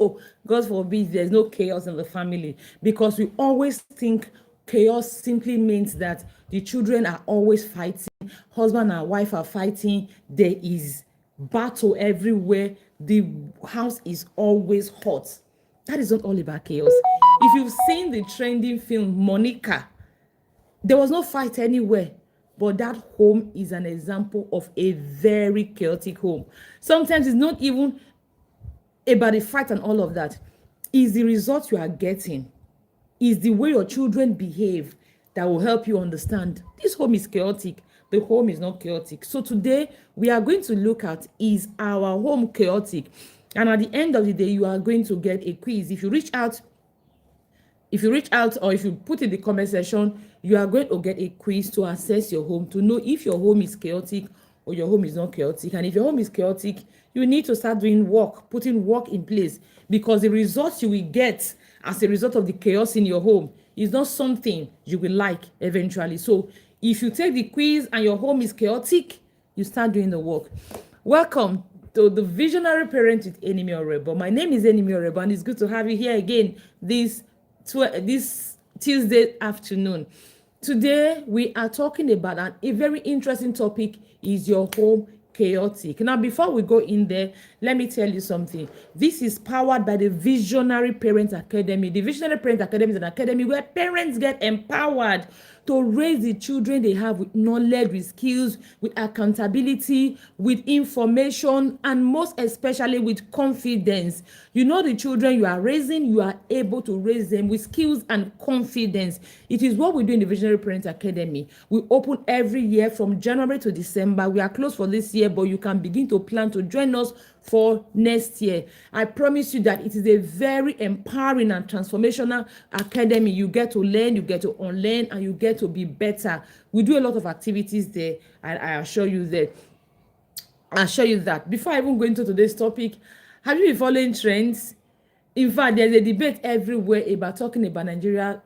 oh, God forbid, there's no chaos in the family, because we always think chaos simply means that the children are always fighting, husband and wife are fighting, there is battle everywhere, the house is always hot. That is not all about chaos. If you've seen the trending film Monica, there was no fight anywhere, but that home is an example of a very chaotic home. Sometimes it's not even about the fight and all of that. Is the result you are getting, is the way your children behave that will help you understand this home is chaotic, the home is not chaotic. So today we are going to look at, is our home chaotic? And at the end of the day, you are going to get a quiz. If you reach out or if you put in the comment section, you are going to get a quiz to assess your home, to know if your home is chaotic or your home is not chaotic. And if your home is chaotic, you need to start doing work, putting work in place, because the results you will get as a result of the chaos in your home is not something you will like eventually. So if you take the quiz and your home is chaotic, you start doing the work. Welcome to the Visionary Parent with Enemy Orebo. My name is Enemy Orebo, and it's good to have you here again this Tuesday afternoon. Today we are talking about a very interesting topic. Is your home chaotic? Now, before we go in there, let me tell you something. This is powered by the Visionary Parent Academy. The Visionary Parent Academy is an academy where parents get empowered to raise the children they have with knowledge, with skills, with accountability, with information, and most especially with confidence. You know, the children you are raising, you are able to raise them with skills and confidence. It is what we do in the Visionary Parent Academy. We open every year from January to December. We are closed for this year, but you can begin to plan to join us for next year. I promise you that it is a very empowering and transformational academy. You get to learn, you get to unlearn, and you get to be better. We do a lot of activities there, and I assure you that. Before I even go into today's topic, have you been following trends? In fact, there's a debate everywhere about talking about Nigerian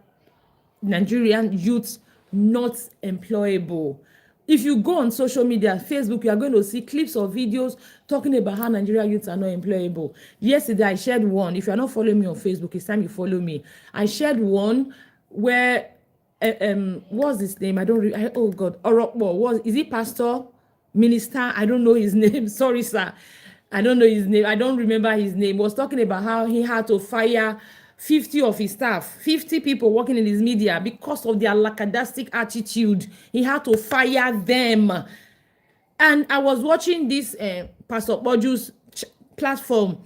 youths not employable. If you go on social media, Facebook, you are going to see clips of videos talking about how Nigerian youths are not employable. Yesterday, I shared one. If you are not following me on Facebook, it's time you follow me. I shared one where, what's his name? Oh God, is he pastor, minister? I don't know his name. Sorry, sir. I don't know his name. I don't remember his name. Was talking about how he had to fire 50 of his staff, 50 people working in his media because of their lackadaistic attitude. He had to fire them. And I was watching this Pastor Boju's platform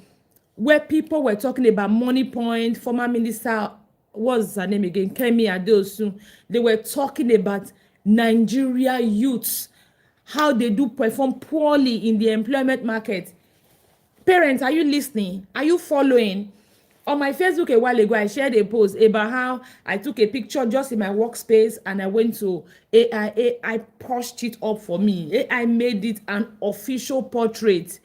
where people were talking about Money Point, former minister, what's her name again? Kemi Adeosun. They were talking about Nigeria youths, how they do perform poorly in the employment market. Parents, are you listening? Are you following? On my Facebook a while ago, I shared a post about how I took a picture just in my workspace and I went to AI. AI pushed it up for me. AI made it an official portrait.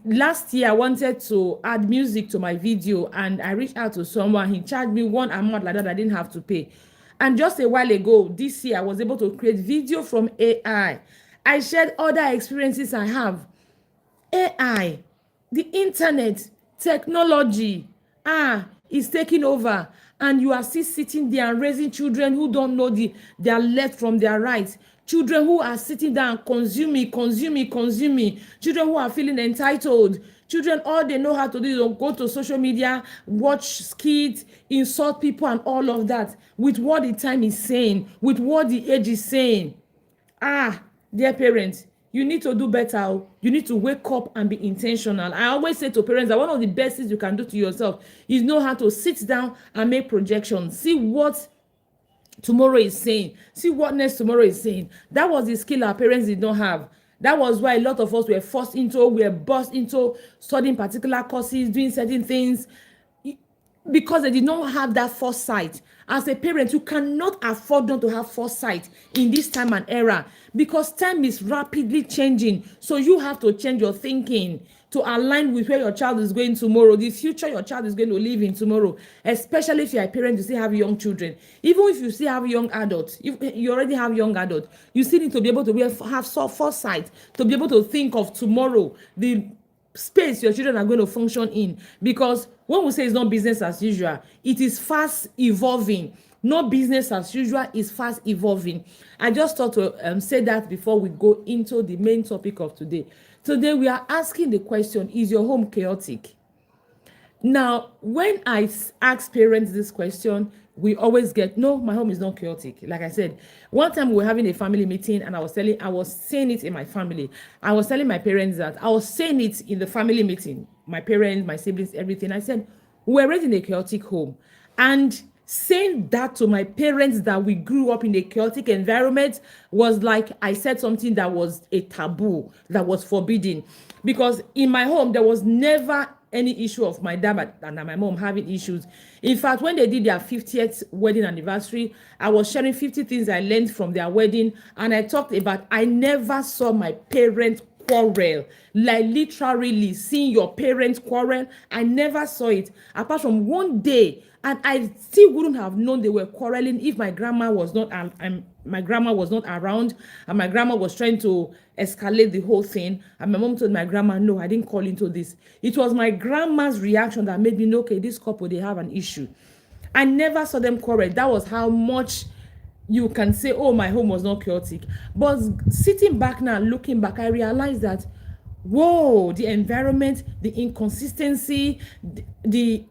Last year, I wanted to add music to my video and I reached out to someone. He charged me one amount like that I didn't have to pay. And just a while ago, this year, I was able to create video from AI. I shared other experiences I have. AI, the internet, technology, is taking over, and you are still sitting there and raising children who don't know their left from their right, children who are sitting down consuming, children who are feeling entitled, children all they know how to do is go to social media, watch skits, insult people and all of that with what the time is saying, with what the age is saying. Dear parents, you need to do better. You need to wake up and be intentional. I always say to parents that one of the best things you can do to yourself is know how to sit down and make projections. See what tomorrow is saying. See what next tomorrow is saying. That was the skill our parents did not have. That was why a lot of us were forced into, we were burst into studying particular courses, doing certain things, because they did not have that foresight. As a parent, you cannot afford not to have foresight in this time and era, because time is rapidly changing. So you have to change your thinking to align with where your child is going tomorrow, the future your child is going to live in tomorrow, especially if you're a parent, you still have young children. Even if you still have young adults, if you already have young adults, you still need to be able to have foresight, to be able to think of tomorrow, the space your children are going to function in. Because when we say it's not business as usual, it is fast evolving. Not business as usual is fast evolving. I just thought to say that before we go into the main topic of today. Today we are asking the question, is your home chaotic? Now, when I ask parents this question, we always get, no, my home is not chaotic. Like I said, one time we were having a family meeting and I was saying it in my family. I was telling my parents that I was saying it in the family meeting, my parents, my siblings, everything. I said, we're raised in a chaotic home. And saying that to my parents that we grew up in a chaotic environment was like I said something that was a taboo, that was forbidden. Because in my home, there was never any issue of my dad and my mom having issues. In fact, when they did their 50th wedding anniversary, I was sharing 50 things I learned from their wedding, and I talked about I never saw my parents quarrel. Like literally seeing your parents quarrel, I never saw it apart from one day, and I still wouldn't have known they were quarreling if my grandma was not around, and my grandma was trying to escalate the whole thing. And my mom told my grandma, no, I didn't call into this. It was my grandma's reaction that made me know, okay, this couple, they have an issue. I never saw them quarrel. That was how much you can say, oh, my home was not chaotic. But sitting back now, looking back, I realized that, whoa, the environment, the inconsistency, the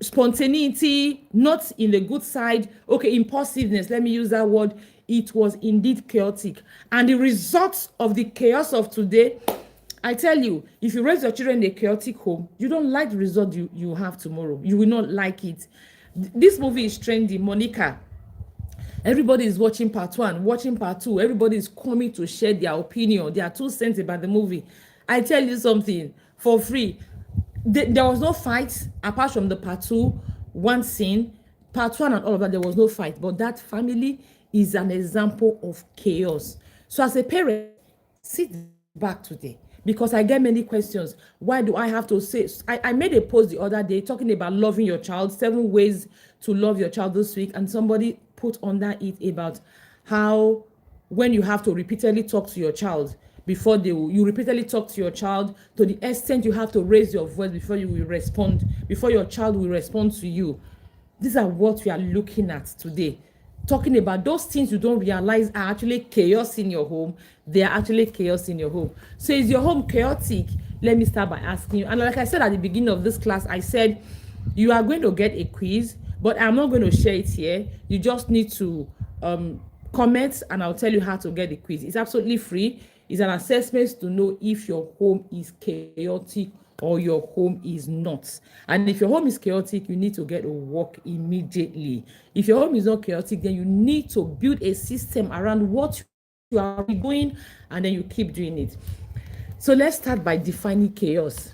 spontaneity, not in the good side, okay, impulsiveness, let me use that word, it was indeed chaotic. And the results of the chaos of today, I tell you, if you raise your children in a chaotic home, you don't like the result you have tomorrow. You will not like it. This movie is trendy, Monica. Everybody is watching part 1, watching part 2. Everybody is coming to share their opinion, their 2 cents about the movie. I tell you something, for free. There was no fight apart from the part 2, one scene. Part 1 and all of that, there was no fight. But that family is an example of chaos. So as a parent, sit back today, because I get many questions. Why do I have to say? I made a post the other day talking about loving your child, 7 ways to love your child this week, and somebody put under it about how when you have to repeatedly talk to your child before you repeatedly talk to your child to the extent you have to raise your voice before you will respond, before your child will respond to you. These are what we are looking at today. Talking about those things you don't realize are actually chaos in your home. They are actually chaos in your home. So is your home chaotic? Let me start by asking you. And like I said at the beginning of this class, I said you are going to get a quiz, but I'm not going to share it here. You just need to comment and I'll tell you how to get the quiz. It's absolutely free. It's an assessment to know if your home is chaotic or your home is not. And if your home is chaotic, you need to get to work immediately. If your home is not chaotic, then you need to build a system around what you are doing, and then you keep doing it. So let's start by defining chaos.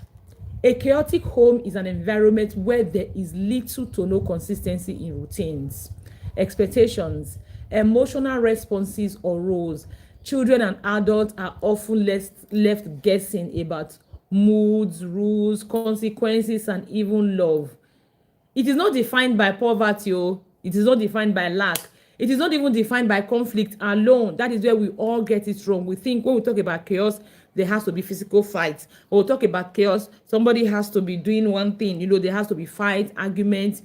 A chaotic home is an environment where there is little to no consistency in routines, expectations, emotional responses, or roles. Children and adults are often left guessing about moods, rules, consequences, and even love. It is not defined by poverty, it is not defined by lack. It is not even defined by conflict alone. That is where we all get it wrong. We think when we talk about chaos, there has to be physical fights. When we talk about chaos, somebody has to be doing one thing. There has to be fight, arguments.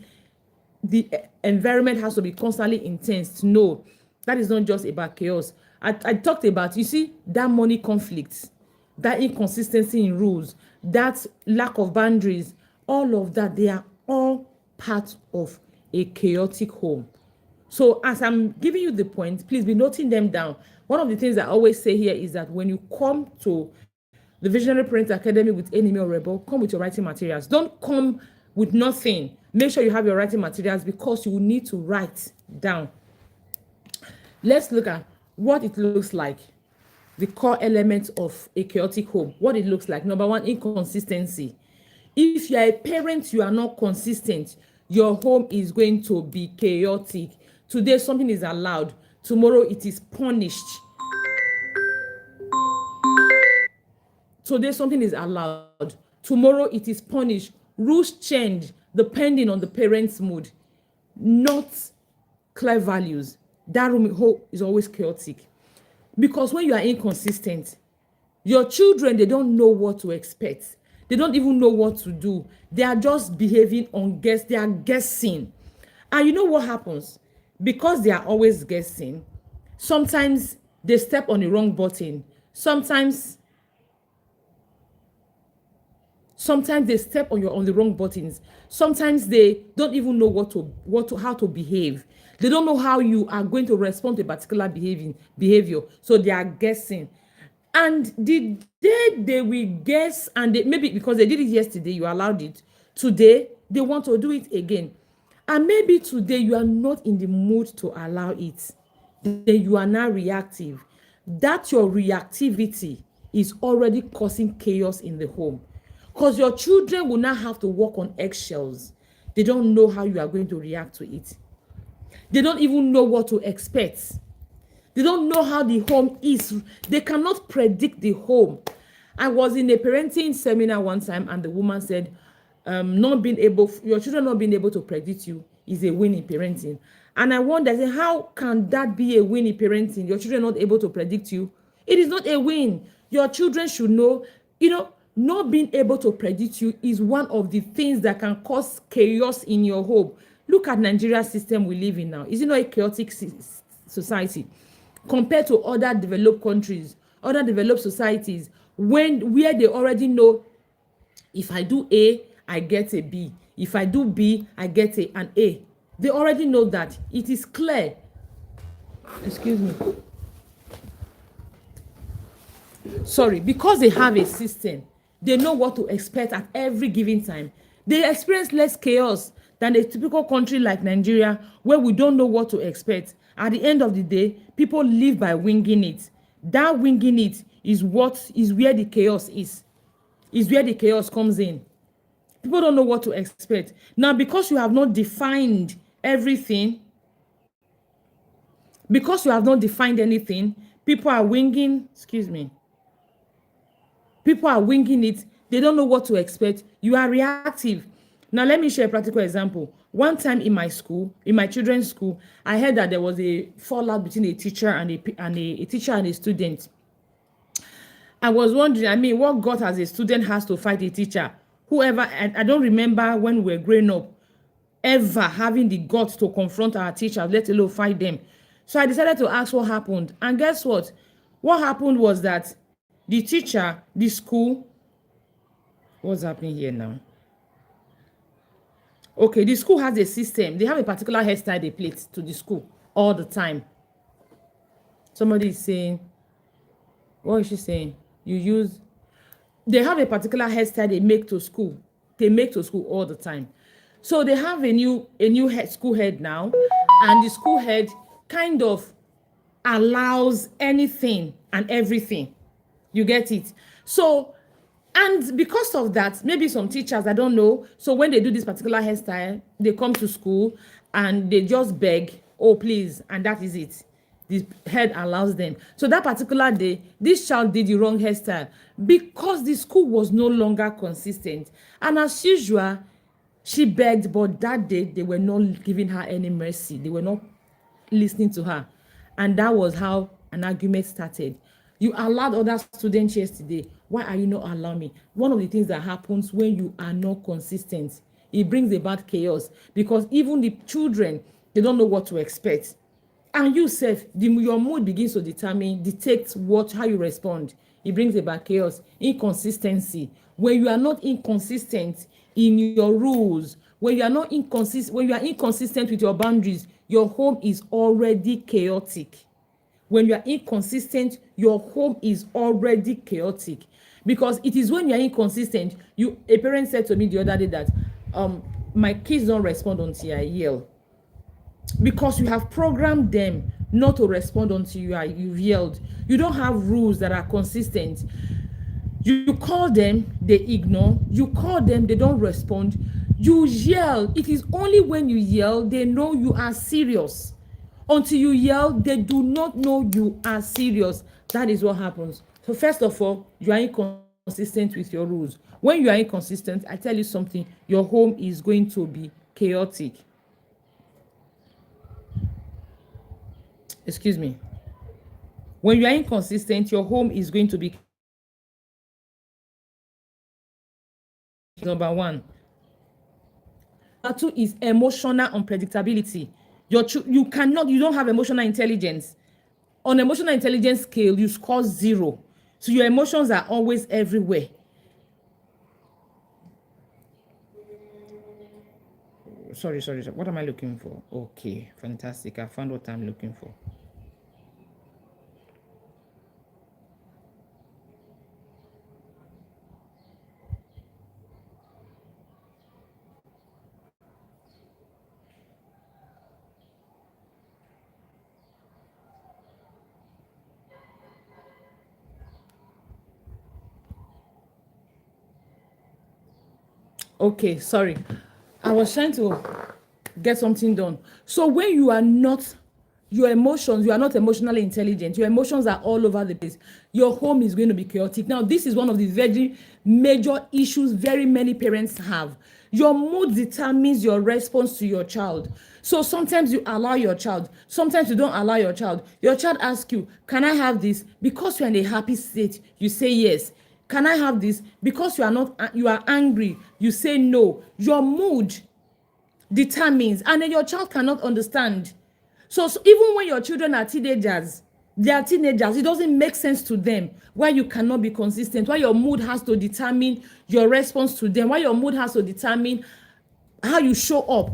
The environment has to be constantly intense. No, that is not just about chaos. I talked about, you see, that money conflict, that inconsistency in rules, that lack of boundaries, all of that, they are all part of a chaotic home. So as I'm giving you the point, please be noting them down. One of the things I always say here is that when you come to the Visionary Parent Academy with Enemy or Rebel, come with your writing materials. Don't come with nothing. Make sure you have your writing materials, because you will need to write down. Let's look at what it looks like. The core elements of a chaotic home. What it looks like. Number 1, inconsistency. If you are a parent, you are not consistent, your home is going to be chaotic. Today, something is allowed. Tomorrow, it is punished. Today, something is allowed. Tomorrow, it is punished. Rules change depending on the parent's mood, not clear values. That room is always chaotic. Because when you are inconsistent, Your children, they don't know what to expect. They don't even know what to do. They are just behaving on guess. They are guessing. And you know what happens? Because they are always guessing, sometimes they step on the wrong button. Sometimes they step on the wrong buttons. Sometimes they don't even know how to behave. They don't know how you are going to respond to a particular behavior. So they are guessing. And the day they will guess, and maybe because they did it yesterday, you allowed it. Today, they want to do it again. And maybe today you are not in the mood to allow it. Then you are now reactive. That your reactivity is already causing chaos in the home. Because your children will now have to walk on eggshells. They don't know how you are going to react to it. They don't even know what to expect. They don't know how the home is. They cannot predict the home. I was in a parenting seminar one time, and the woman said, your children not being able to predict you is a win in parenting. And I wonder, how can that be a win in parenting? Your children not able to predict you. It is not a win. Your children should know, not being able to predict you is one of the things that can cause chaos in your home. Look at Nigeria's system we live in now. Is it not a chaotic society compared to other developed countries, other developed societies, where they already know, if I do A, I get a B. If I do B, I get an A. They already know that. It is clear. Excuse me. Sorry, because they have a system, they know what to expect at every given time. They experience less chaos than a typical country like Nigeria, where we don't know what to expect. At the end of the day, people live by winging it. That winging it is where the chaos is where the chaos comes in. People don't know what to expect. Now, because you have not defined everything, because you have not defined anything, people are winging it. They don't know what to expect. You are reactive. Now, let me share a practical example. One time in my children's school, I heard that there was a fallout between a teacher and a student. I was wondering, what God as a student has to fight a teacher? I don't remember when we were growing up ever having the guts to confront our teachers, let alone fight them. So I decided to ask what happened. And guess what? What happened was that the school, what's happening here now? Okay, the school has a system. They have a particular hairstyle they plait to the school all the time. Somebody is saying, what is she saying? They have a particular hairstyle they make to school. They make to school all the time. So they have a new school head now, and the school head kind of allows anything and everything. You get it? So, and because of that, maybe some teachers, I don't know, so when they do this particular hairstyle, they come to school and they just beg, oh please, and that is it. The head allows them. So that particular day, this child did the wrong hairstyle because the school was no longer consistent. And as usual, she begged, but that day they were not giving her any mercy. They were not listening to her. And that was how an argument started. You allowed other students yesterday. Why are you not allowing me? One of the things that happens when you are not consistent, it brings about chaos, because even the children, they don't know what to expect. And you self, your mood begins to dictate how you respond. It brings about chaos, inconsistency. When you are not inconsistent in your rules, when you are inconsistent with your boundaries, your home is already chaotic. When you are inconsistent, your home is already chaotic. Because it is when you are inconsistent, a parent said to me the other day that my kids don't respond until I yell. Because you have programmed them not to respond until you've yelled. You don't have rules that are consistent. You call them, they ignore. You call them, they don't respond. You yell. It is only when you yell they know you are serious. Until you yell, they do not know you are serious. That is what happens. So first of all, you are inconsistent with your rules. When you are inconsistent, I tell you something, your home is going to be chaotic. Excuse me. When you are inconsistent, your home is going to be Number one. Number two is emotional unpredictability. You don't have emotional intelligence. On emotional intelligence scale, you score 0. So your emotions are always everywhere. Sorry. What am I looking for? Okay, fantastic. I found what I'm looking for. Okay, sorry. I was trying to get something done. So when you are not you are not emotionally intelligent, your emotions are all over the place, your home is going to be chaotic. Now, this is one of the very major issues very many parents have. Your mood determines your response to your child. So sometimes you allow your child, sometimes you don't allow your child. Your child asks you, can I have this? Because you're in a happy state, you say yes. Can I have this? Because you are angry, you say no. Your mood determines, and then your child cannot understand. So even when your children are teenagers, it doesn't make sense to them why you cannot be consistent, why your mood has to determine your response to them, why your mood has to determine how you show up.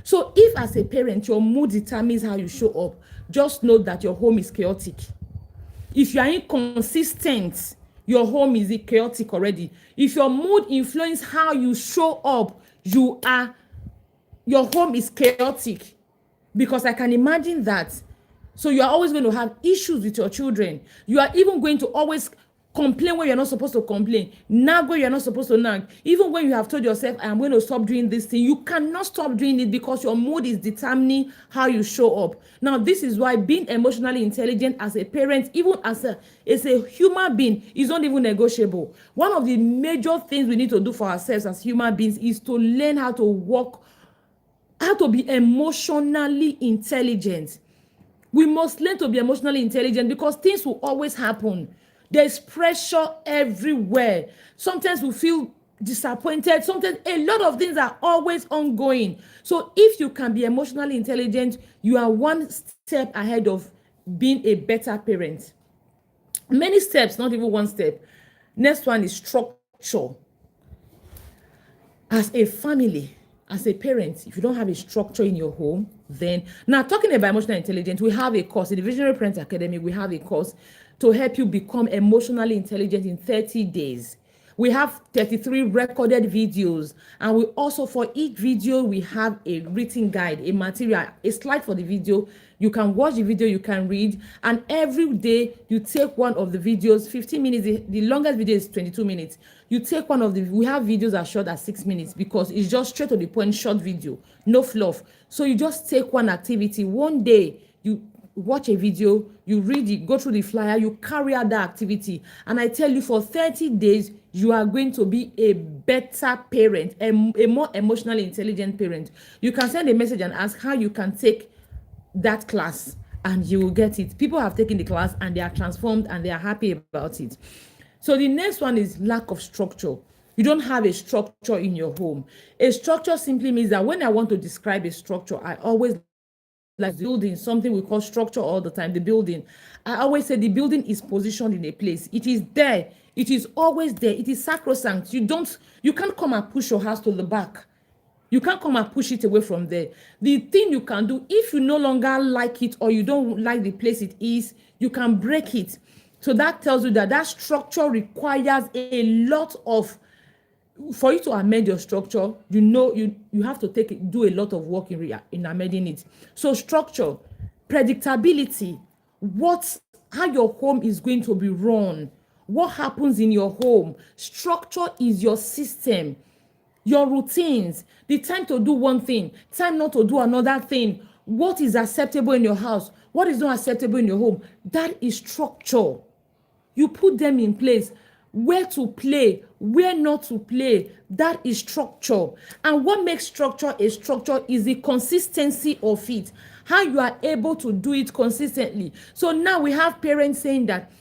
So if as a parent your mood determines how you show up, just know that your home is chaotic. If you are inconsistent, your home is chaotic already. If your mood influences how you show up, your home is chaotic. Because I can imagine that. So you are always going to have issues with your children. You are even going to always complain when you're not supposed to complain, nag when you're not supposed to nag. Even when you have told yourself, I am going to stop doing this thing, you cannot stop doing it because your mood is determining how you show up. Now, this is why being emotionally intelligent as a parent, even as a human being, is not even negotiable. One of the major things we need to do for ourselves as human beings is to learn how to be emotionally intelligent. We must learn to be emotionally intelligent because things will always happen. There's pressure everywhere. Sometimes we feel disappointed. Sometimes a lot of things are always ongoing. So if you can be emotionally intelligent, you are one step ahead of being a better parent. Many steps, not even one step. Next one is structure. As a family, as a parent, if you don't have a structure in your home, then now talking about emotional intelligence, we have a course in the Visionary Parent Academy. We have a course to help you become emotionally intelligent in 30 days. We have 33 recorded videos, and we also, for each video, we have a written guide, a material, a slide for the video. You can watch the video, you can read, and every day you take one of the videos, 15 minutes. The longest video is 22 minutes. You take one of we have videos that are short as 6 minutes because it's just straight to the point, short video, no fluff. So you just take one activity. One day, you watch a video, you read it, go through the flyer, you carry out that activity. And I tell you, for 30 days, you are going to be a better parent, a more emotionally intelligent parent. You can send a message and ask how you can take that class, and you will get it. People have taken the class and they are transformed and they are happy about it. So the next one is lack of structure. You don't have a structure in your home. A structure simply means that when I want to describe a structure, I always like building, something we call structure all the time, the building. I always say the building is positioned in a place. It is there. It is always there. It is sacrosanct. You can't come and push your house to the back. You can't come and push it away from there. The thing you can do, if you no longer like it or you don't like the place it is, you can break it. So that tells you that structure requires a lot of, for you to amend your structure, you have to do a lot of work in amending it. So structure, predictability, how your home is going to be run, what happens in your home. Structure is your system, your routines, the time to do one thing, time not to do another thing, what is acceptable in your house, what is not acceptable in your home. That is structure. You put them in place. Where to play, where not to play, that is structure. And what makes structure a structure is the consistency of it, how you are able to do it consistently. So now we have parents saying that,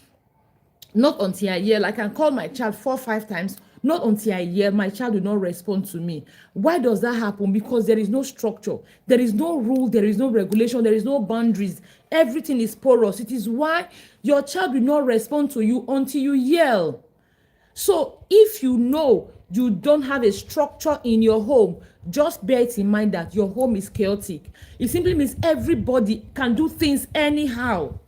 not until a year, like I can call my child 4 or 5 times, Not until I yell, my child will not respond to me. Why does that happen? Because there is no structure. There is no rule. There is no regulation. There is no boundaries. Everything is porous. It is why your child will not respond to you until you yell. So if you know you don't have a structure in your home, just bear it in mind that your home is chaotic. It simply means everybody can do things anyhow.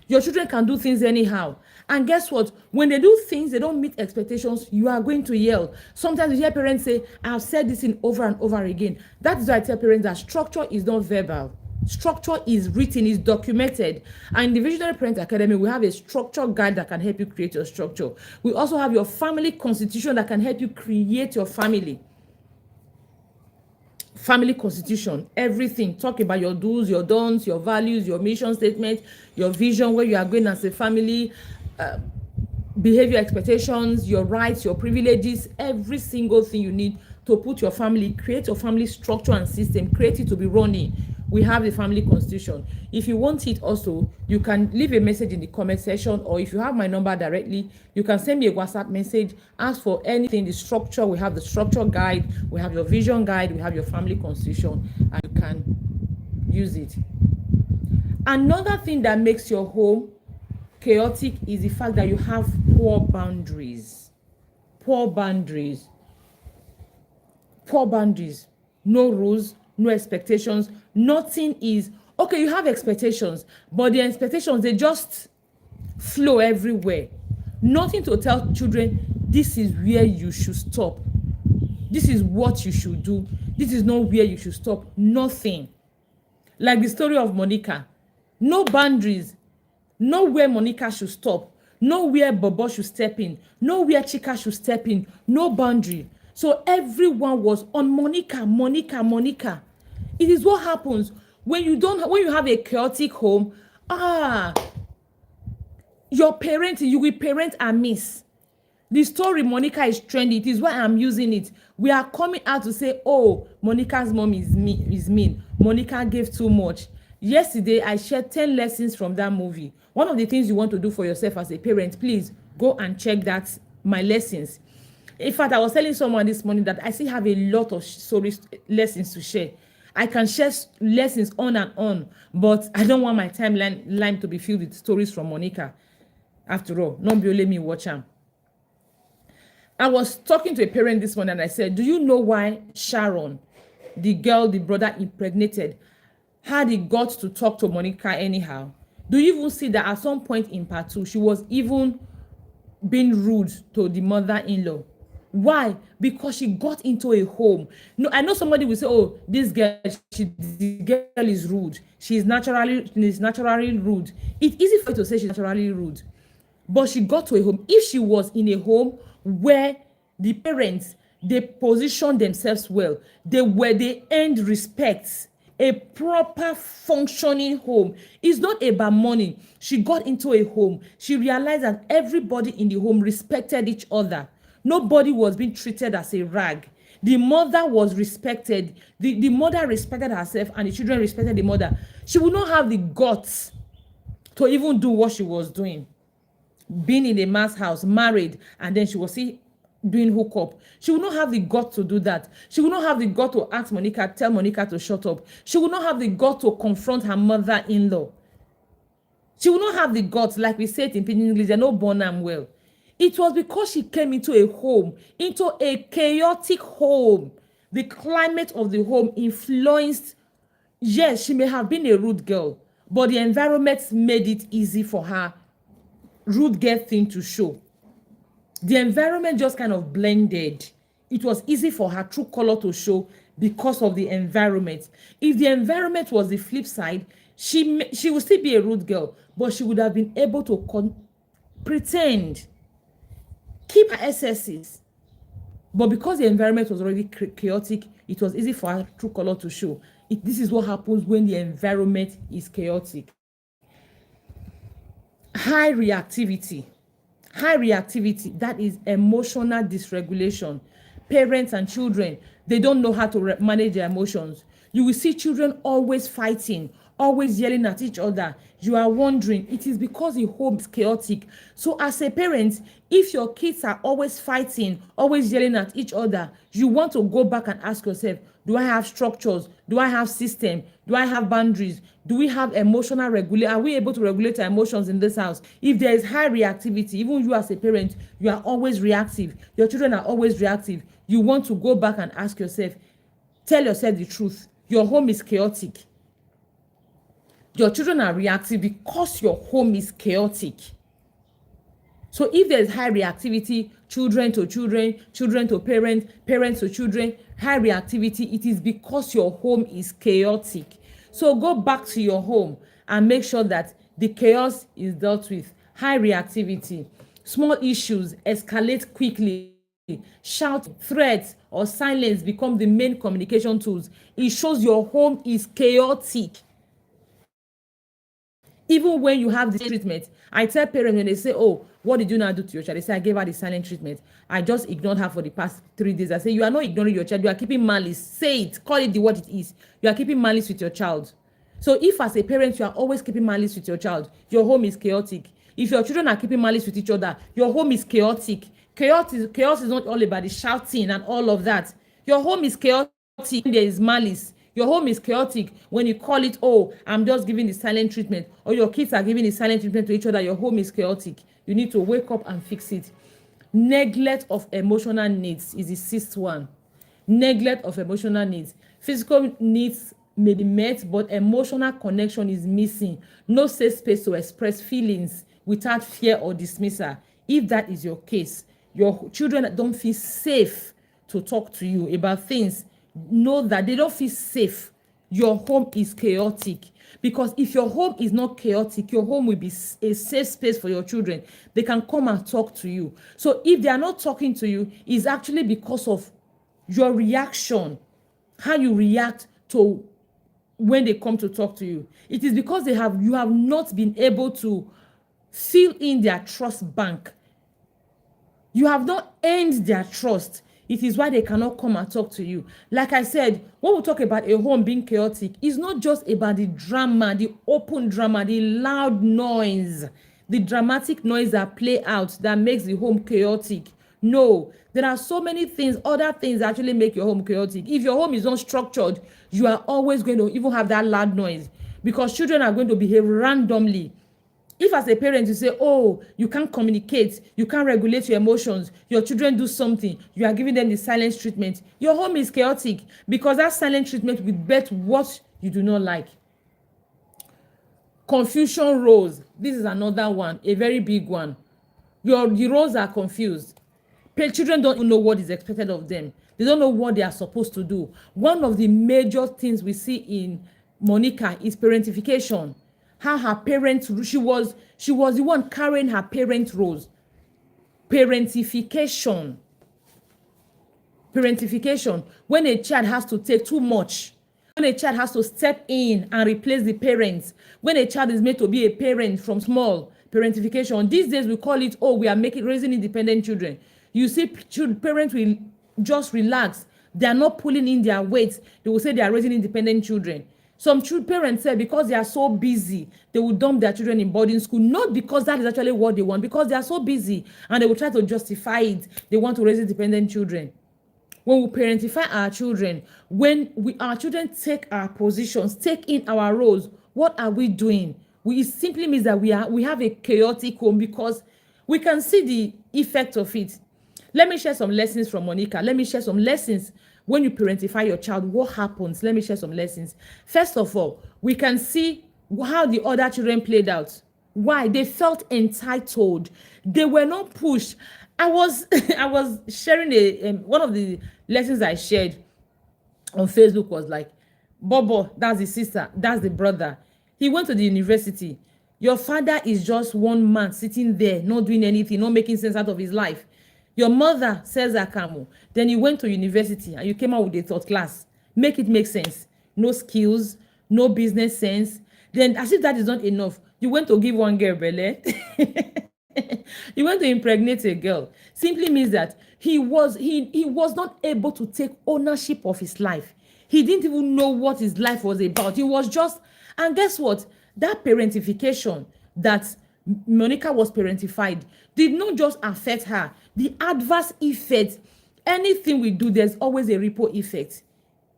Your children can do things anyhow. And guess what? When they do things, they don't meet expectations, you are going to yell. Sometimes you hear parents say, I've said this in over and over again. That is why I tell parents that structure is not verbal. Structure is written, is documented. And in the Visionary Parent Academy, we have a structure guide that can help you create your structure. We also have your family constitution that can help you create your family. Family constitution, everything. Talk about your do's, your don'ts, your values, your mission statement, your vision, where you are going as a family, behavior expectations, your rights, your privileges, every single thing you need to put your family, create your family structure and system, create it to be running. We have the family constitution. If you want it also, you can leave a message in the comment section, or if you have my number directly, you can send me a WhatsApp message, ask for anything, the structure. We have the structure guide, we have your vision guide, we have your family constitution, and you can use it. Another thing that makes your home chaotic is the fact that you have poor boundaries. Poor boundaries. Poor boundaries. No rules, no expectations. Nothing is okay. You have expectations, but the expectations, they just flow everywhere. Nothing to tell children, this is where you should stop, this is what you should do, this is not where you should stop. Nothing. Like the story of Monica. No boundaries. Nowhere Monica should stop, nowhere Bobo should step in, nowhere Chika should step in. No boundary. So everyone was on Monica, Monica, Monica. It is what happens when you have a chaotic home. Your parenting, you will parent amiss. The story Monica is trendy. It is why I'm using it. We are coming out to say, oh, Monica's mom is mean. Monica gave too much. Yesterday, I shared 10 lessons from that movie. One of the things you want to do for yourself as a parent, please go and check that, my lessons. In fact, I was telling someone this morning that I still have a lot of lessons to share. I can share lessons on and on, but I don't want my timeline to be filled with stories from Monica. After all, not be let me watch them. I was talking to a parent this morning and I said, do you know why Sharon, the girl the brother impregnated, had the guts to talk to Monica anyhow? Do you even see that at some point in part 2, she was even being rude to the mother-in-law? Why? Because she got into a home. No, I know somebody will say, oh, this girl, the girl is rude. She's naturally rude. It's easy for you to say she's naturally rude. But she got to a home. If she was in a home where the parents, they positioned themselves well, they earned respect, a proper functioning home. It's not about money. She got into a home. She realized that everybody in the home respected each other. Nobody was being treated as a rag. The mother was respected. The mother respected herself, and the children respected the mother. She would not have the guts to even do what she was doing. Being in a man's house, married, and then she was still doing hookup. She would not have the guts to do that. She would not have the guts to ask Monica, tell Monica to shut up. She would not have the guts to confront her mother-in-law. She would not have the guts, like we said in Pidgin English, they're not born and well. It was because she came into a home, into a chaotic home. The climate of the home influenced. Yes, she may have been a rude girl, but the environment made it easy for her rude girl thing to show. The environment just kind of blended. It was easy for her true color to show because of the environment. If the environment was the flip side, she would still be a rude girl, but she would have been able to pretend, keep her excesses. But because the environment was already chaotic, it was easy for her true color to show. This is what happens when the environment is chaotic. High reactivity, that is emotional dysregulation. Parents and children, they don't know how to manage their emotions. You will see children always fighting, always yelling at each other, you are wondering, it is because the home is chaotic. So as a parent, if your kids are always fighting, always yelling at each other, you want to go back and ask yourself, do I have structures? Do I have system? Do I have boundaries? Do we have emotional regulation? Are we able to regulate our emotions in this house? If there is high reactivity, even you as a parent, you are always reactive. Your children are always reactive. You want to go back and ask yourself, tell yourself the truth. Your home is chaotic. Your children are reactive because your home is chaotic. So if there's high reactivity, children to children, children to parents, parents to children, high reactivity, it is because your home is chaotic. So go back to your home and make sure that the chaos is dealt with. High reactivity, small issues escalate quickly. Shout, threats, or silence become the main communication tools. It shows your home is chaotic. Even when you have the treatment, I tell parents when they say, oh, what did you now do to your child? They say, I gave her the silent treatment. I just ignored her for the past 3 days. I say, you are not ignoring your child. You are keeping malice. Say it. Call it what it is. You are keeping malice with your child. So if as a parent, you are always keeping malice with your child, your home is chaotic. If your children are keeping malice with each other, your home is chaotic. Chaos is not all about the shouting and all of that. Your home is chaotic. There is malice. Your home is chaotic when you call it, oh, I'm just giving the silent treatment, or your kids are giving the silent treatment to each other. Your home is chaotic. You need to wake up and fix it. Neglect of emotional needs is the 6th one. Neglect of emotional needs. Physical needs may be met, but emotional connection is missing. No safe space to express feelings without fear or dismissal. If that is your case, your children don't feel safe to talk to you about things, know that they don't feel safe. Your home is chaotic. Because if your home is not chaotic, your home will be a safe space for your children. They can come and talk to you. So if they are not talking to you, it's actually because of your reaction, how you react to when they come to talk to you. It is because you have not been able to fill in their trust bank. You have not earned their trust. It is why they cannot come and talk to you. Like I said, when we talk about a home being chaotic, it's not just about the drama, the open drama, the loud noise, the dramatic noise that play out that makes the home chaotic. No, there are so many things, other things that actually make your home chaotic. If your home is not structured, you are always going to even have that loud noise because children are going to behave randomly. If as a parent you say, oh, you can't communicate, you can't regulate your emotions, your children do something, you are giving them the silence treatment, your home is chaotic because that silent treatment will bet what you do not like. Confusion roles. This is another one, a very big one. The roles are confused. Children don't know what is expected of them. They don't know what they are supposed to do. One of the major things we see in Monica is parentification. How her parents, she was the one carrying her parent roles. Parentification. When a child has to take too much. When a child has to step in and replace the parents. When a child is made to be a parent from small. Parentification. These days we call it, oh, we are raising independent children. You see, parents will just relax. They are not pulling in their weight. They will say they are raising independent children. Some parents say because they are so busy, they will dump their children in boarding school. Not because that is actually what they want, because they are so busy and they will try to justify it. They want to raise independent children. When we parentify our children, when our children take our positions, take in our roles, what are we doing? It simply means that we have a chaotic home because we can see the effect of it. Let me share some lessons from Monica. Let me share some lessons. When you parentify your child, what happens? Let me share some lessons. First of all, we can see how the other children played out. Why? They felt entitled. They were not pushed. I was sharing one of the lessons I shared on Facebook was like, Bobo, that's the sister, that's the brother. He went to the university. Your father is just one man sitting there, not doing anything, not making sense out of his life. Your mother sells akamu. Then you went to university and you came out with a third class. Make it make sense. No skills, no business sense. Then as if that is not enough, you went to give one girl belle. He went to impregnate a girl. Simply means that he was not able to take ownership of his life. He didn't even know what his life was about. He was just, and guess what? That parentification that Monica was parentified did not just affect her. The adverse effect, anything we do, there's always a ripple effect.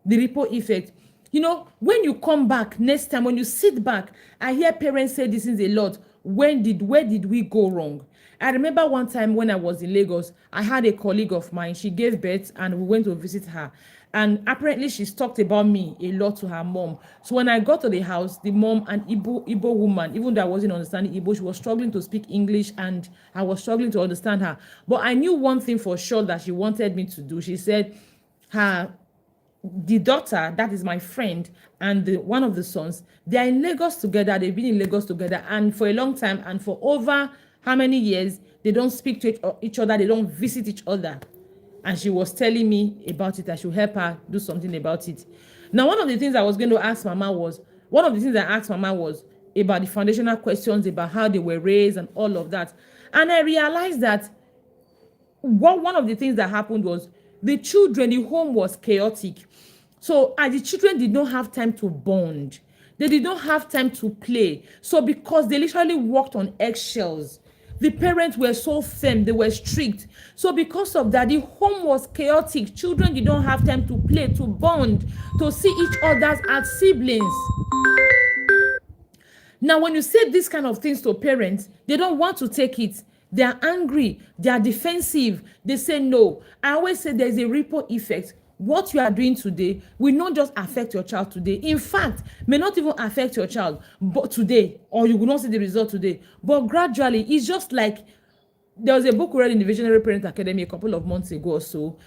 The ripple effect. You know, when you come back next time, when you sit back, I hear parents say this is a lot. Where did we go wrong? I remember one time when I was in Lagos, I had a colleague of mine. She gave birth and we went to visit her. And apparently she's talked about me a lot to her mom. So when I got to the house, the mom, an Igbo woman, even though I wasn't understanding Igbo, she was struggling to speak English and I was struggling to understand her. But I knew one thing for sure that she wanted me to do. She said the daughter, that is my friend, and one of the sons, they are in Lagos together. They've been in Lagos together and for a long time, and for over how many years, they don't speak to each other. They don't visit each other. And she was telling me about it. I should help her do something about it. Now, one of the things I was going to ask Mama was about the foundational questions about how they were raised and all of that. And I realized that one of the things that happened was the home was chaotic. So the children did not have time to bond. They did not have time to play. So because they literally walked on eggshells, the parents were so firm, they were strict. So because of that, the home was chaotic. Children did not have time to play, to bond, to see each other as siblings. Now, when you say these kind of things to parents, they don't want to take it. They are angry. They are defensive. They say no. I always say there's a ripple effect. What you are doing today will not just affect your child today. In fact, may not even affect your child but today, or you will not see the result today. But gradually, it's just like there was a book we read in the Visionary Parent Academy a couple of months ago or so.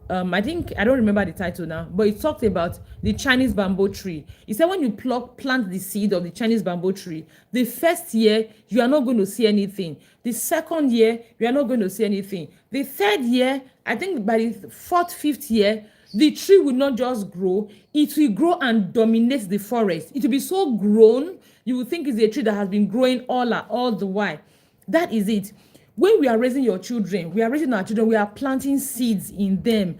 I don't remember the title now, but it talked about the Chinese bamboo tree. It said when you plant the seed of the Chinese bamboo tree, the first year you are not going to see anything. The second year you are not going to see anything. The third year, I think by the fourth, fifth year, the tree will not just grow, it will grow and dominate the forest. It will be so grown, you will think it's a tree that has been growing all the while. That is it. When we are raising our children, we are planting seeds in them.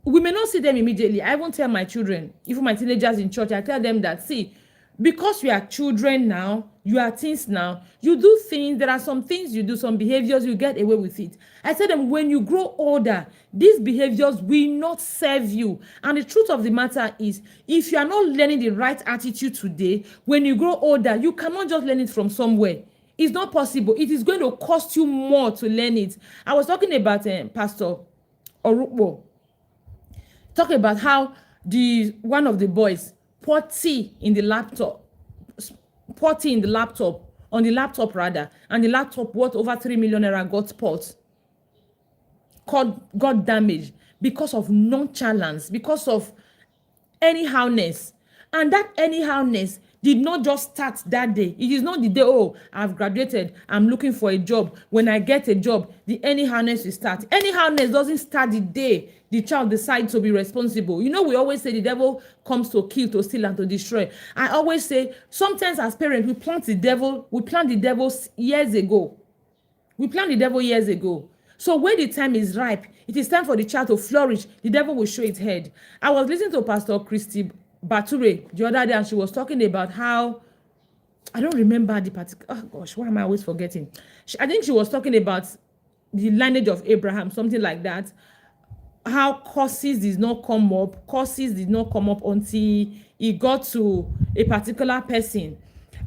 We may not see them immediately. I won't tell my children, even my teenagers in church, I tell them that, see, because you are children now, you are teens now, you do things, there are some things you do, some behaviors, you get away with it. I tell them, when you grow older, these behaviors will not serve you. And the truth of the matter is, if you are not learning the right attitude today, when you grow older, you cannot just learn it from somewhere. It's not possible. It is going to cost you more to learn it. I was talking about Pastor Orukbo. Talking about how one of the boys poured tea in the laptop, on the laptop rather, and the laptop worth over 3 million naira got spoiled, got damaged because of nonchalance, because of anyhowness. And that anyhowness did not just start that day. It is not the day, oh, I've graduated, I'm looking for a job. When I get a job, the anyhowness will start. Anyhowness doesn't start the day the child decides to be responsible. You know, we always say the devil comes to kill, to steal, and to destroy. I always say, sometimes as parents, we plant the devil years ago. So when the time is ripe, it is time for the child to flourish, the devil will show its head. I was listening to Pastor Christy Bature the other day, and she was talking about how, I don't remember the particular, oh gosh, why am I always forgetting? I think she was talking about the lineage of Abraham, something like that. How curses did not come up until he got to a particular person.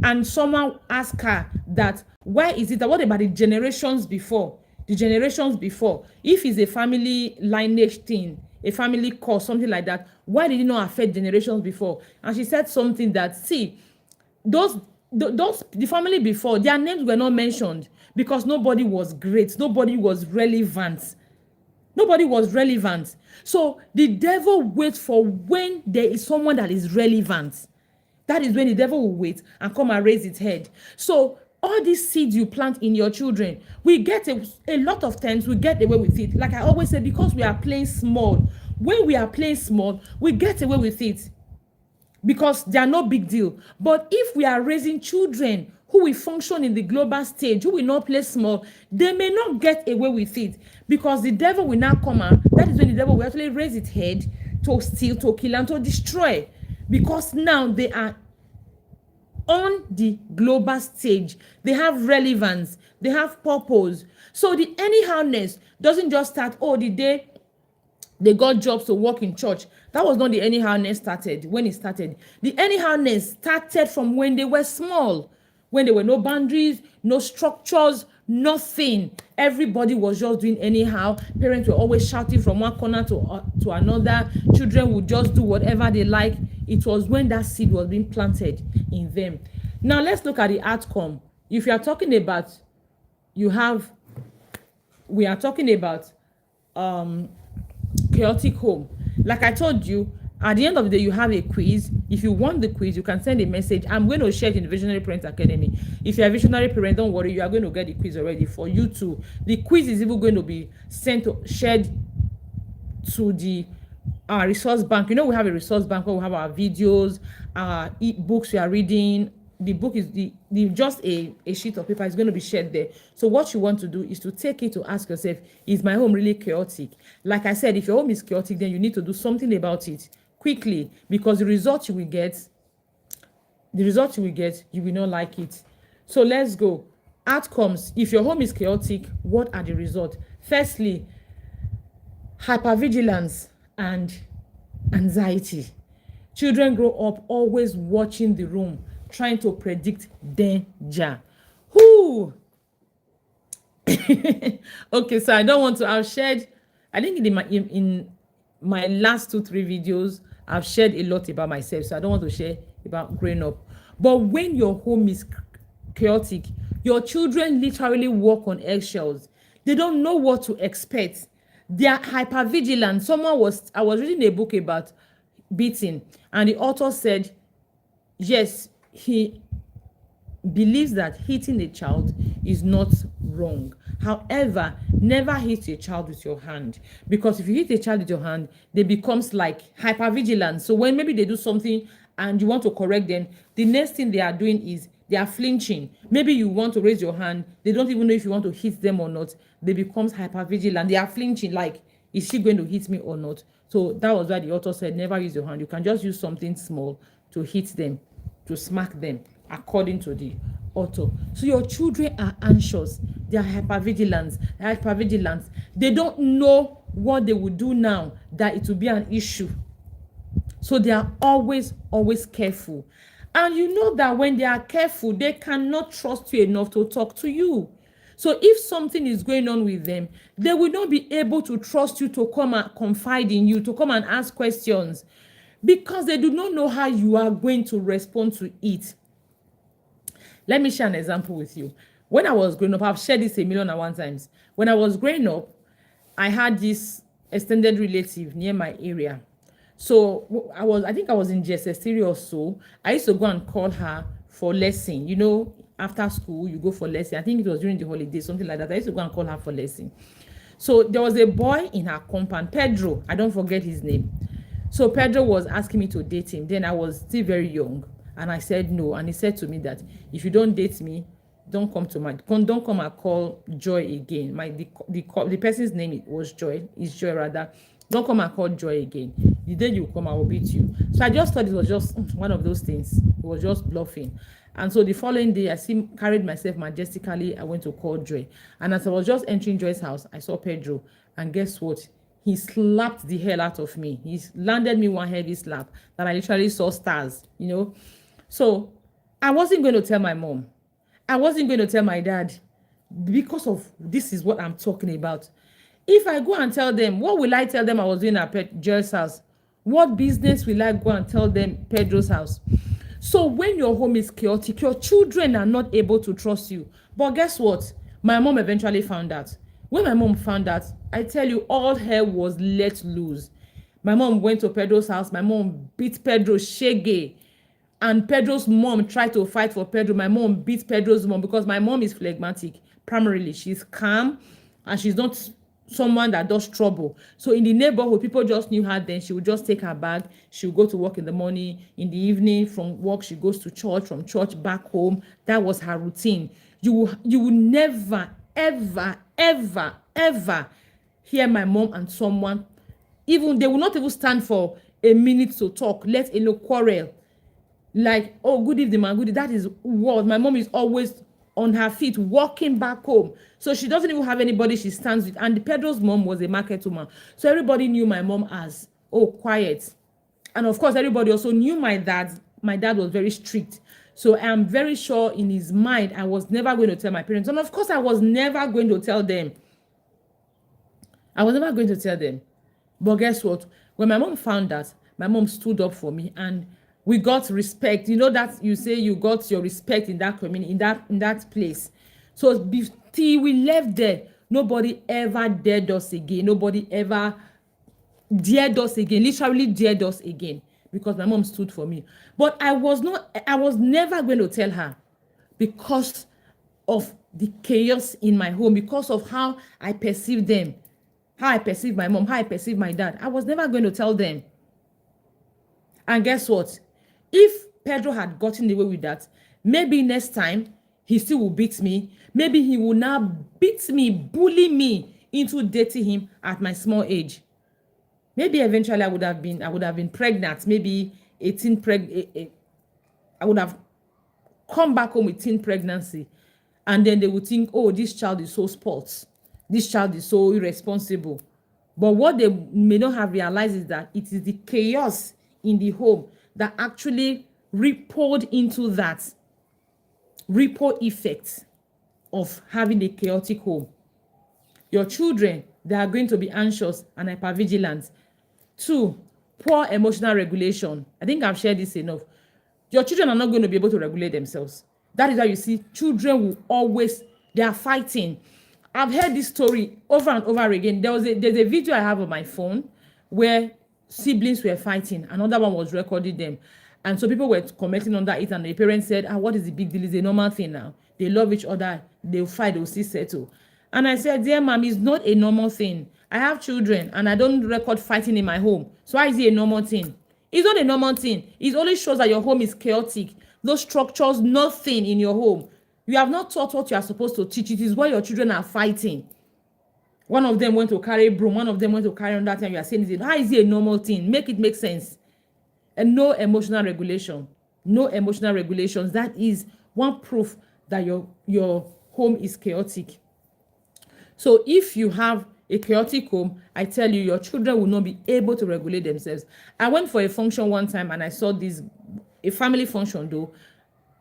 And someone asked her that, why is it that, what about the generations before? If it's a family lineage thing, a family curse, something like that, why did it not affect generations before? And she said something that, see, the family before, their names were not mentioned because nobody was great, nobody was relevant. So the devil waits for when there is someone that is relevant. That is when the devil will wait and come and raise its head. So all these seeds you plant in your children, we get a lot of times we get away with it. Like I always say, because we are playing small. When we are playing small, we get away with it. because they are no big deal. But if we are raising children who will function in the global stage, who will not play small, they may not get away with it, because the devil will now come out. That is when the devil will actually raise its head to steal, to kill, and to destroy, because now they are on the global stage. They have relevance, they have purpose. So the anyhowness doesn't just start, oh, the day they got jobs to work in church. That was not the anyhowness started when it started. The anyhowness started from when they were small, when there were no boundaries, no structures, nothing. Everybody was just doing anyhow. Parents were always shouting from one corner to another. Children would just do whatever they like. It was when that seed was being planted in them. Now let's look at the outcome. If you are talking about, we are talking about chaotic home. Like I told you, at the end of the day, you have a quiz. If you want the quiz, you can send a message. I'm going to share it in the Visionary Parent Academy. If you're a visionary parent, don't worry, you are going to get the quiz already for you too. The quiz is even going to be shared to the resource bank. You know, we have a resource bank where we have our videos, our books we are reading. The book is just a sheet of paper. It's going to be shared there. So what you want to do is to take it to ask yourself, is my home really chaotic? Like I said, if your home is chaotic, then you need to do something about it quickly, because the result you will get, you will not like it. So let's go. Outcomes. If your home is chaotic, what are the results? Firstly, hypervigilance and anxiety. Children grow up always watching the room, trying to predict danger. Who? Okay, so I don't want to. I've shared, I think in my last 2-3 videos, I've shared a lot about myself, so I don't want to share about growing up. But when your home is chaotic, your children literally walk on eggshells. They don't know what to expect. They are hypervigilant. I was reading a book about beating, and the author said, yes, he believes that hitting a child is not wrong. However, never hit a child with your hand, because if you hit a child with your hand, they becomes like hypervigilant. So when maybe they do something and you want to correct them, the next thing they are doing is they are flinching. Maybe you want to raise your hand, they don't even know if you want to hit them or not. They becomes hypervigilant. They are flinching, like, is she going to hit me or not? So that was why the author said, never use your hand. You can just use something small to hit them, to smack them, according to the author. So your children are anxious. They are hypervigilant. They don't know what they will do now that it will be an issue. So they are always careful. And you know that when they are careful, they cannot trust you enough to talk to you. So if something is going on with them, they will not be able to trust you to come and confide in you, to come and ask questions, because they do not know how you are going to respond to it. Let me share an example with you. When I was growing up, I've shared this 1,000,001 times. When I was growing up, I had this extended relative near my area. So I think I was in GSS3 or so. I used to go and call her for lesson. You know, after school, you go for lesson. I think it was during the holidays, something like that. I used to go and call her for lesson. So there was a boy in her compound, Pedro. I don't forget his name. So Pedro was asking me to date him. Then I was still very young, and I said no. And he said to me that if you don't date me, don't come and call Joy again. The person's name was Joy. Is Joy rather. Don't come and call Joy again. The day you come, I will beat you. So I just thought it was just one of those things. It was just bluffing. And so the following day, carried myself majestically. I went to call Joy. And as I was just entering Joy's house, I saw Pedro. And guess what? He slapped the hell out of me. He landed me one heavy slap that I literally saw stars, you know. So I wasn't going to tell my mom. I wasn't going to tell my dad, because of this is what I'm talking about. If I go and tell them, what will I tell them I was doing at Joy's house? What business will I go and tell them Pedro's house? So when your home is chaotic, your children are not able to trust you. But guess what? My mom eventually found out. When my mom found out, I tell you, all hell was let loose. My mom went to Pedro's house. My mom beat Pedro shege. And Pedro's mom tried to fight for Pedro. My mom beat Pedro's mom, because my mom is phlegmatic. Primarily, she's calm and she's not someone that does trouble. So in the neighborhood, people just knew her then. She would just take her bag. She would go to work in the morning. In the evening, from work, she goes to church. From church, back home. That was her routine. You will never, ever, ever, ever hear my mom and someone, even they will not even stand for a minute to talk, let alone quarrel. Like, oh, good evening, man, good evening. That is what my mom is always on her feet, walking back home. So she doesn't even have anybody she stands with. And the Pedro's mom was a market woman. So everybody knew my mom as, oh, quiet. And of course, everybody also knew my dad. My dad was very strict. So I am very sure in his mind, I was never going to tell my parents. And of course, I was never going to tell them. But guess what? When my mom found that, my mom stood up for me and we got respect. You know that you say you got your respect in that community, in that place. So till we left there, nobody ever dared us again. Nobody ever dared us again, literally dared us again, because my mom stood for me. But I was never going to tell her, because of the chaos in my home, because of how I perceive them, how I perceive my mom, how I perceive my dad. I was never going to tell them. And guess what? If Pedro had gotten away with that, maybe next time he still will beat me. Maybe he will now beat me, bully me into dating him at my small age. Maybe eventually I would have been pregnant. Maybe I would have come back home with teen pregnancy. And then they would think, oh, this child is so spoilt. This child is so irresponsible. But what they may not have realized is that it is the chaos in the home that actually rippled into that ripple effect of having a chaotic home. Your children, they are going to be anxious and hypervigilant. 2, poor emotional regulation. I think I've shared this enough. Your children are not going to be able to regulate themselves. That is why you see children will always, they are fighting. I've heard this story over and over again. There's a video I have on my phone where siblings were fighting. Another one was recording them. And so people were commenting on that, and the parents said, what is the big deal? It's a normal thing now. They love each other. They'll fight. They'll still settle. And I said, dear mom, it's not a normal thing. I have children and I don't record fighting in my home. So why is it a normal thing? It's not a normal thing. It only shows that your home is chaotic. Those structures, nothing in your home. You have not taught what you are supposed to teach. It is why your children are fighting. One of them went to carry broom. One of them went to carry on that time. You are saying, how is it a normal thing? Make it make sense. And no emotional regulation. No emotional regulations. That is one proof that your home is chaotic. So if you have a chaotic home, I tell you, your children will not be able to regulate themselves. I went for a function one time and I saw a family function though,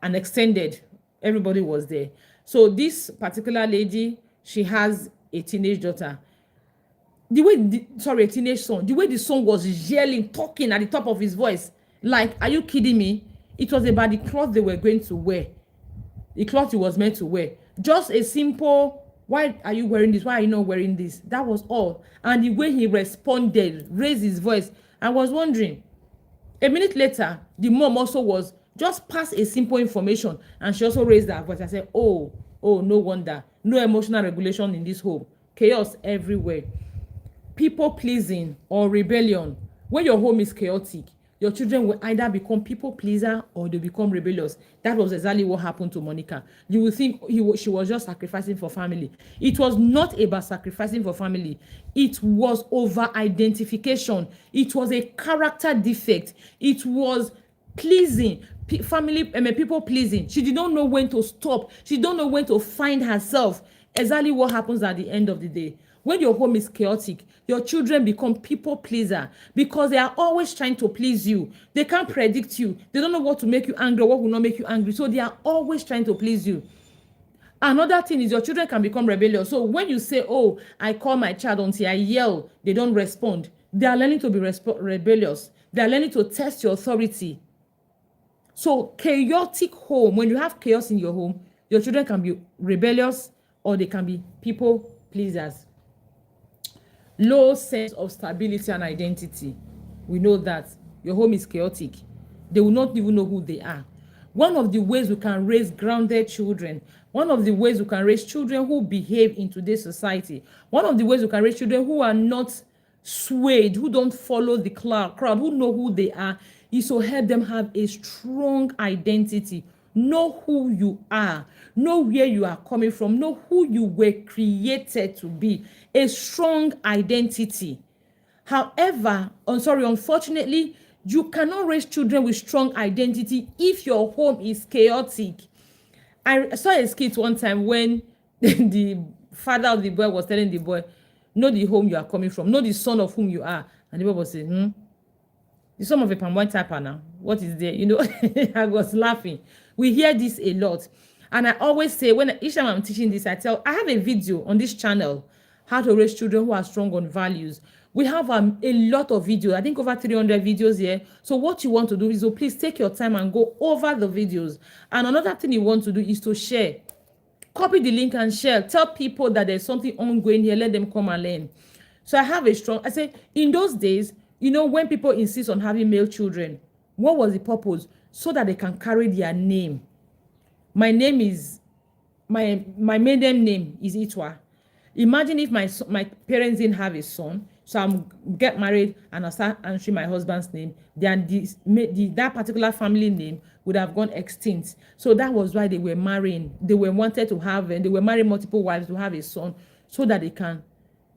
and extended. Everybody was there. So this particular lady, she has a teenage daughter. A teenage son. The way the son was yelling, talking at the top of his voice, like, are you kidding me? It was about the cloth they were going to wear. The cloth he was meant to wear. Just a simple, why are you wearing this? Why are you not wearing this? That was all. And the way he responded, raised his voice, I was wondering. A minute later, the mom also was just passed a simple information, and she also raised her voice. I said, oh, no wonder. No emotional regulation in this home. Chaos everywhere. People pleasing or rebellion. When your home is chaotic, your children will either become people pleaser or they become rebellious. That was exactly what happened to Monica. You will think she was just sacrificing for family. It was not about sacrificing for family. It was over identification. It was a character defect. It was pleasing. People pleasing. She did not know when to stop. She don't know when to find herself. Exactly what happens at the end of the day. When your home is chaotic, your children become people pleaser because they are always trying to please you. They can't predict you. They don't know what to make you angry or what will not make you angry. So they are always trying to please you. Another thing is your children can become rebellious. So when you say, oh, I call my child until I yell, they don't respond. They are learning to be rebellious. They are learning to test your authority. So chaotic home, when you have chaos in your home, your children can be rebellious or they can be people pleasers. Low sense of stability and identity. We know that your home is chaotic. They will not even know who they are. One of the ways we can raise grounded children, One of the ways you can raise children who behave in today's society, one of the ways you can raise children who are not swayed, who don't follow the crowd, who know who they are, is to help them have a strong identity. Know who you are, know where you are coming from, know who you were created to be. A strong identity. However, unfortunately, you cannot raise children with strong identity if your home is chaotic. I saw a skit one time when the father of the boy was telling the boy, know the home you are coming from, know the son of whom you are. And the boy was saying, the son of a palm wine tapper now. What is there? I was laughing. We hear this a lot. And I always say, each time I'm teaching this, I have a video on this channel, how to raise children who are strong on values. We have a lot of videos, I think over 300 videos here. So what you want to do is to please take your time and go over the videos. And another thing you want to do is to share. Copy the link and share. Tell people that there's something ongoing here. Let them come and learn. So I say, in those days, when people insist on having male children, what was the purpose? So that they can carry their name. My name is, my maiden name is Itwa. Imagine if my parents didn't have a son, so I'm get married and I start answering my husband's name, then that particular family name would have gone extinct. So that was why they were marrying. They were marrying multiple wives to have a son, so that they can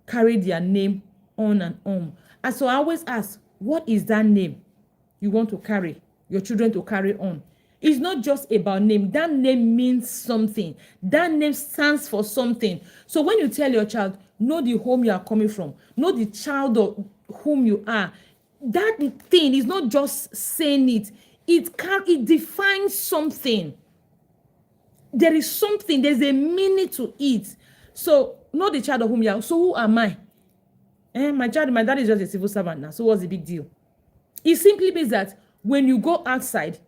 carry their name on and on. And so I always ask, what is that name you want to carry your children to carry on? It's not just about name. That name means something. That name stands for something. So when you tell your child, know the home you are coming from, know the child of whom you are, that thing is not just saying it. It defines something. There is something, there's a meaning to it. So know the child of whom you are. So who am I? My dad is just a civil servant now. So what's the big deal? It simply means that when you go outside,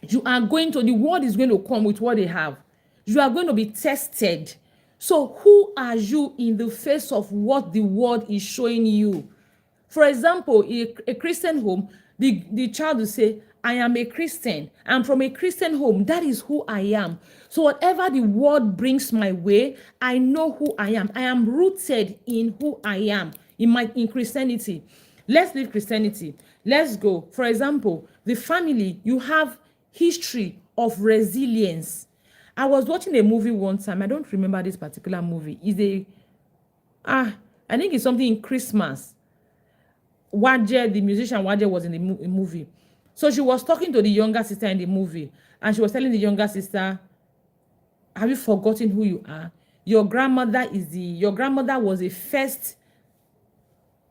the world is going to come with what they have. You are going to be tested. So who are you in the face of what the world is showing you? For example, in a Christian home, the child will say, I am a Christian. I'm from a Christian home. That is who I am. So whatever the world brings my way, I know who I am. I am rooted in who I am in Christianity. Let's leave Christianity. Let's go. For example, the family, you have history of resilience. I was watching a movie one time. I don't remember this particular movie. I think it's something in Christmas. The musician Waje was in the movie. So she was talking to the younger sister in the movie, and she was telling the younger sister, have you forgotten who you are? Your grandmother was a first,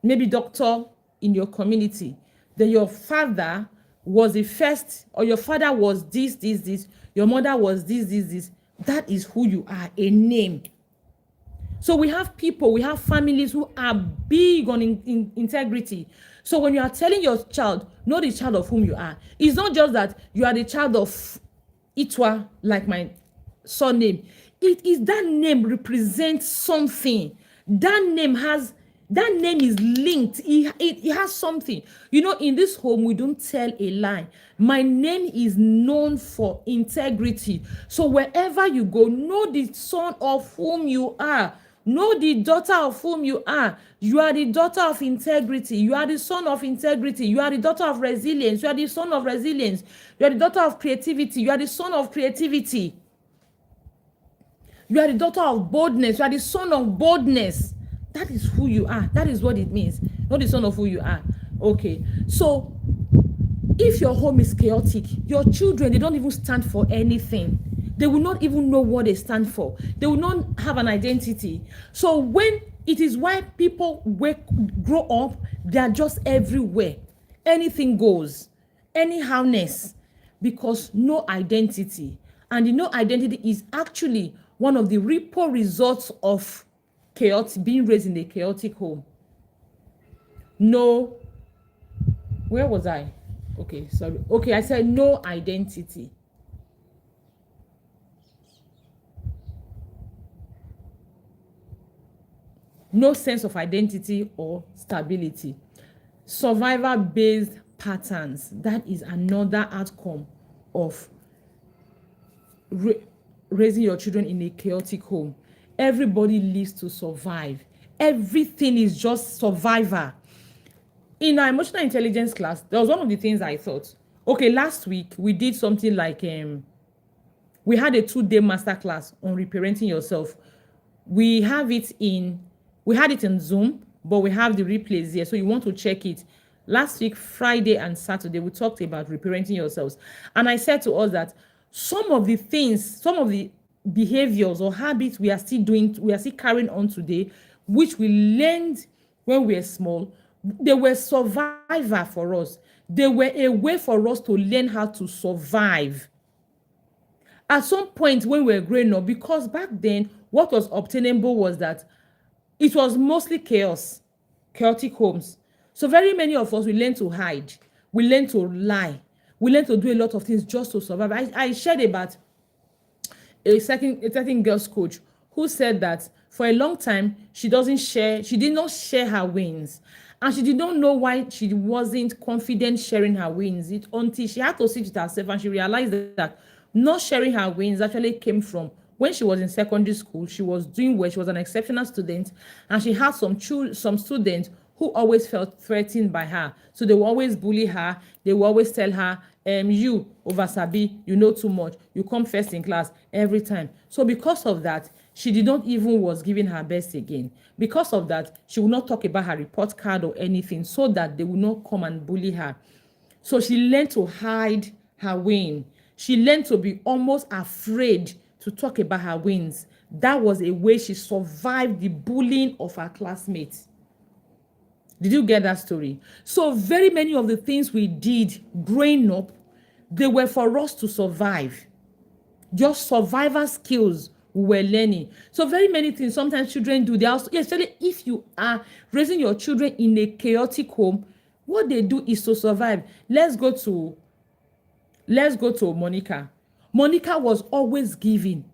maybe doctor in your community. Then your father was the first, or your father was this. Your mother was this. That is who you are, a name. So we have families who are big on integrity. So when you are telling your child, know the child of whom you are, it's not just that you are the child of Itwa, like my surname. It is that name represents something. That name is linked. It has something. In this home, we don't tell a lie. My name is known for integrity. So wherever you go, know the son of whom you are. Know the daughter of whom you are. You are the daughter of integrity. You are the son of integrity. You are the daughter of resilience. You are the son of resilience. You are the daughter of creativity. You are the son of creativity. You are the daughter of boldness. You are the son of boldness. That is who you are. That is what it means. Not the son of who you are. Okay. So, if your home is chaotic, your children, they don't even stand for anything. They will not even know what they stand for. They will not have an identity. So, when it is why people grow up, they are just everywhere. Anything goes. Anyhowness. Because no identity. And the no identity is actually one of the ripple results of being raised in a chaotic home. No, where was I? Okay, sorry. Okay, I said no identity. No sense of identity or stability. Survivor-based patterns. That is another outcome of raising your children in a chaotic home, everybody lives to survive. Everything is just survivor. In our emotional intelligence class, there was one of the things I thought, okay, last week we did something like we had a 2-day master class on reparenting yourself. We had it in Zoom, but we have the replays here, so you want to check it. Last week, Friday and Saturday, we talked about reparenting yourselves. And I said to us that some of the behaviors or habits we are still carrying on today, which we learned when we were small, they were survivor for us. They were a way for us to learn how to survive. At some point when we were growing up, because back then, what was obtainable was that it was mostly chaotic homes. So very many of us, we learn to hide. We learn to lie. We learn to do a lot of things just to survive. I shared about a certain girl's coach who said that for a long time, she did not share her wins. And she did not know why she wasn't confident sharing her wins until she had to sit with herself and she realized that not sharing her wins actually came from when she was in secondary school. She was doing well. She was an exceptional student, and she had some students who always felt threatened by her. So they will always bully her. They will always tell her, you over sabi, you know too much. You come first in class every time. So because of that, she did not even was giving her best again. Because of that, she would not talk about her report card or anything so that they would not come and bully her. So she learned to hide her win. She learned to be almost afraid to talk about her wins. That was a way she survived the bullying of her classmates. Did you get that story? So very many of the things we did growing up, they were for us to survive. Just survival skills we were learning. So very many things sometimes children do. They also, especially if you are raising your children in a chaotic home, what they do is to survive. Let's go to Monica. Monica was always giving.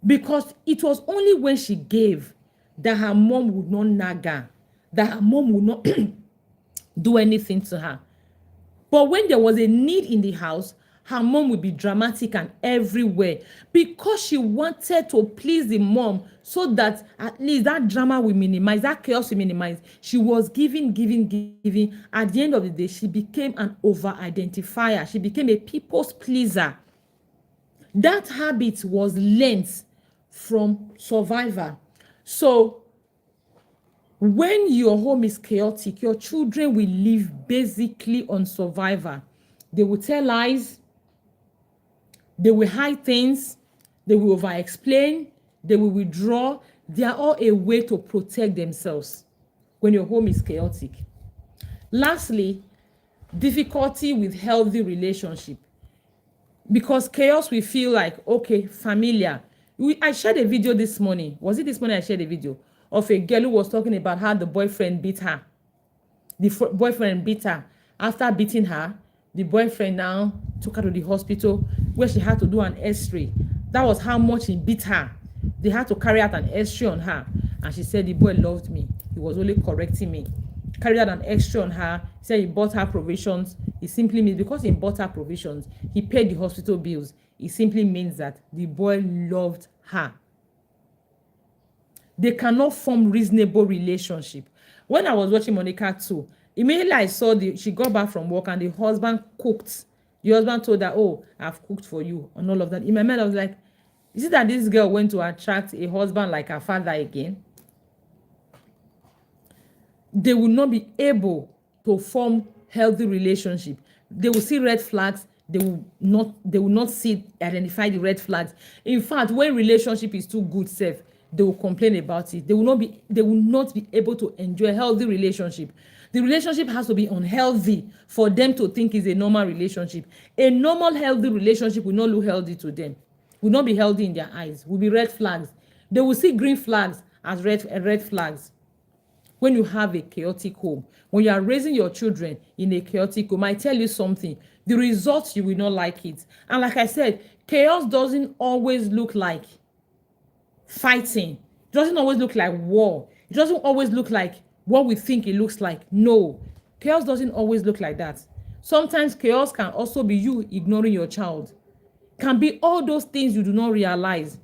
Because it was only when she gave that her mom would not nag her, that her mom would not do anything to her. But when there was a need in the house, her mom would be dramatic and everywhere because she wanted to please the mom so that at least that drama will minimize, that chaos will minimize. She was giving. At the end of the day, she became an over-identifier. She became a people's pleaser. That habit was learned from survivor. So when your home is chaotic, your children will live basically on survivor. They will tell lies. They will hide things. They will over-explain. They will withdraw. They are all a way to protect themselves when your home is chaotic. Lastly, difficulty with healthy relationship. Because chaos, we feel like, okay, familiar. I shared a video this morning. Was it this morning I shared a video of a girl who was talking about how the boyfriend beat her. The boyfriend beat her. After beating her, the boyfriend now took her to the hospital where she had to do an x-ray. That was how much he beat her. They had to carry out an x-ray on her. And she said the boy loved me. He was only correcting me. Carried out an x-ray on her. He said he bought her provisions. It simply means because he bought her provisions, he paid the hospital bills. It simply means that the boy loved her. They cannot form reasonable relationship. When I was watching Monica too, immediately I saw she got back from work and the husband cooked. The husband told her, oh, I've cooked for you and all of that. In my mind, I was like, is it that this girl went to attract a husband like her father again? They will not be able to form healthy relationship. They will see red flags. They will not identify the red flags. In fact, when relationship is too good, safe, they will complain about it. They will not be able to enjoy a healthy relationship. The relationship has to be unhealthy for them to think it's a normal relationship. A normal, healthy relationship will not look healthy to them. Will not be healthy in their eyes. Will be red flags. They will see green flags as red flags. When you have a chaotic home, when you are raising your children in a chaotic home, I tell you something, the results, you will not like it. And like I said, chaos doesn't always look like fighting. It doesn't always look like war. It doesn't always look like what we think it looks like. No, chaos doesn't always look like that. Sometimes chaos can also be you ignoring your child. can be all those things you do not realize.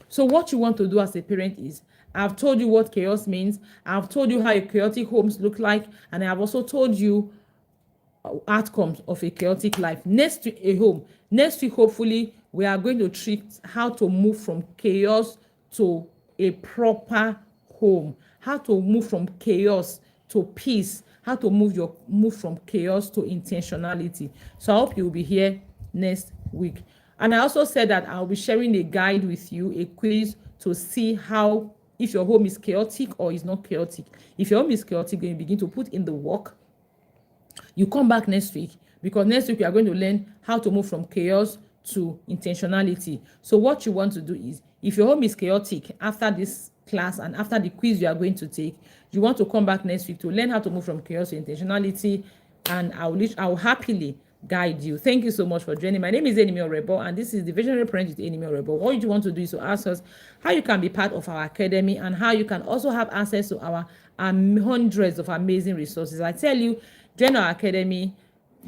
So what you want to do as a parent is, I've told you what chaos means. I've told you how a chaotic homes look like, and I have also told you outcomes of a chaotic life. Next week, a home. Next week, hopefully, we are going to treat how to move from chaos to a proper home. How to move from chaos to peace. How to move from chaos to intentionality. So I hope you will be here next week. And I also said that I'll be sharing a guide with you, a quiz to see how, if your home is chaotic or is not chaotic. If your home is chaotic, then you begin to put in the work. You come back next week, because next week we are going to learn how to move from chaos to intentionality. So what you want to do is, if your home is chaotic after this class and after the quiz you are going to take, you want to come back next week to learn how to move from chaos to intentionality, and I will happily guide you. Thank you so much for joining. My name is Enemy Rebel, and this is the Visionary Parent with Enemy Rebel. What you want to do is to ask us how you can be part of our academy and how you can also have access to our hundreds of amazing resources. I tell you, join our academy,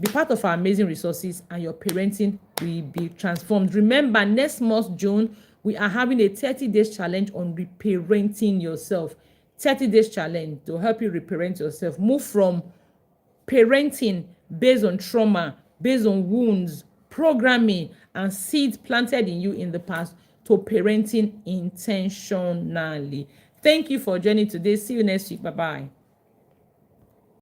be part of our amazing resources, and your parenting will be transformed. Remember, next month, June, we are having a 30 days challenge on reparenting yourself. 30 days challenge to help you reparent yourself. Move from parenting based on trauma, based on wounds, programming, and seeds planted in you in the past, to parenting intentionally. Thank you for joining today. See you next week. Bye-bye.